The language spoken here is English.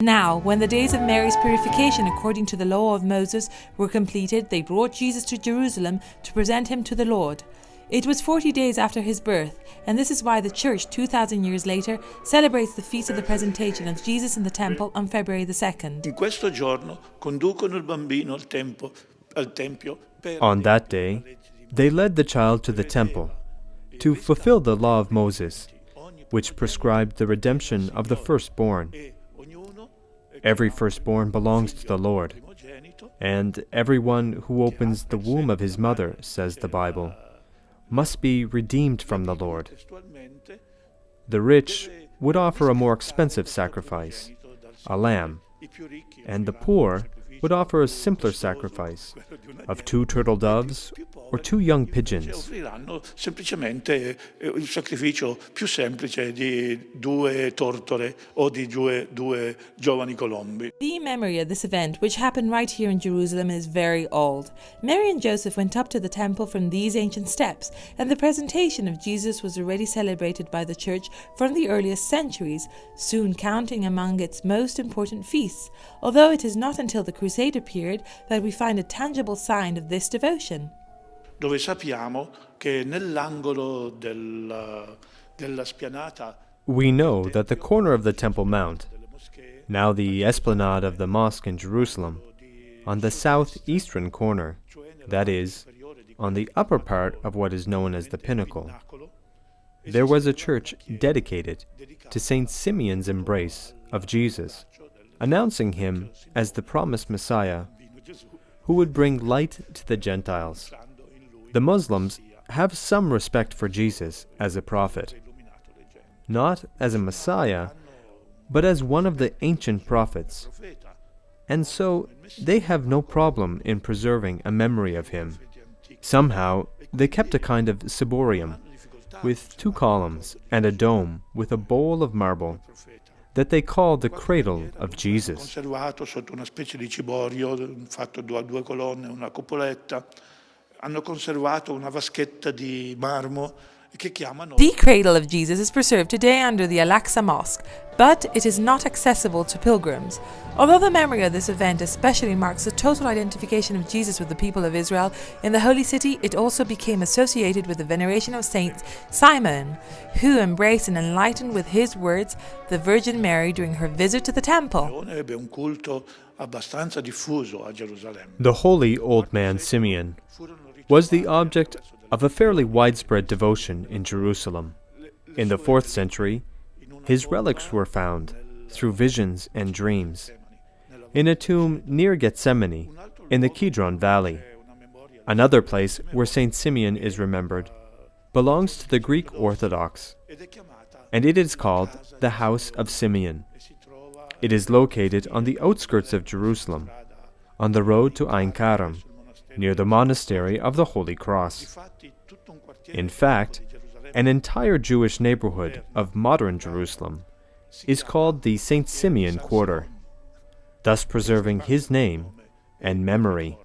Now, when the days of Mary's purification according to the law of Moses were completed, they brought Jesus to Jerusalem to present him to the Lord. It was 40 days after his birth, and this is why the Church, 2,000 years later, celebrates the feast of the presentation of Jesus in the temple on February the 2nd. In questo giorno conducono il bambino al tempio per On that day, they led the child to the temple to fulfill the law of Moses, which prescribed the redemption of the firstborn. Every firstborn belongs to the Lord, and everyone who opens the womb of his mother, says the Bible, must be redeemed from the Lord. The rich would offer a more expensive sacrifice, a lamb, and the poor would offer a simpler sacrifice of 2 turtle doves or 2 young pigeons. offriranno semplicemente il sacrificio più semplice di 2 tortore o di 2 giovani colombi. The memory of this event, which happened right here in Jerusalem, is very old. Mary and Joseph went up to the temple from these ancient steps, and the presentation of Jesus was already celebrated by the Church from the earliest centuries, soon counting among its most important feasts, although it is not until the Crusader period that we find a tangible sign of this devotion. Dove sappiamo che nell'angolo della spianata We know that the corner of the Temple Mount, now the esplanade of the Mosque in Jerusalem, on the southeastern corner, that is, on the upper part of what is known as the pinnacle, there was a church dedicated to Saint Simeon's embrace of Jesus, announcing him as the promised Messiah who would bring light to the Gentiles. The Muslims have some respect for Jesus as a prophet, not as a Messiah, but as one of the ancient prophets, and so they have no problem in preserving a memory of him. Somehow, they kept a kind of ciborium, with 2 columns and a dome with a bowl of marble, that they call the Cradle of Jesus. conservato sotto una specie di ciborio fatto a 2 colonne, una cupoletta. Hanno conservato una vaschetta di marmo che chiamano. The cradle of Jesus is preserved today under the Al-Aqsa Mosque, but it is not accessible to pilgrims. Although the memory of this event especially marks the total identification of Jesus with the people of Israel in the Holy City, it also became associated with the veneration of Saint Simeon, who embraced and enlightened with his words the Virgin Mary during her visit to the temple. Ebbe un culto abbastanza diffuso a Gerusalemme. The holy old man Simeon was the object of a fairly widespread devotion in Jerusalem. In the 4th century, his relics were found, through visions and dreams, in a tomb near Gethsemane, in the Kidron Valley. Another place where Saint Simeon is remembered belongs to the Greek Orthodox, and it is called the House of Simeon. It is located on the outskirts of Jerusalem, on the road to Ein Karam, near the monastery of the Holy Cross. In fact, an entire Jewish neighborhood of modern Jerusalem is called the St. Simeon Quarter, thus preserving his name and memory.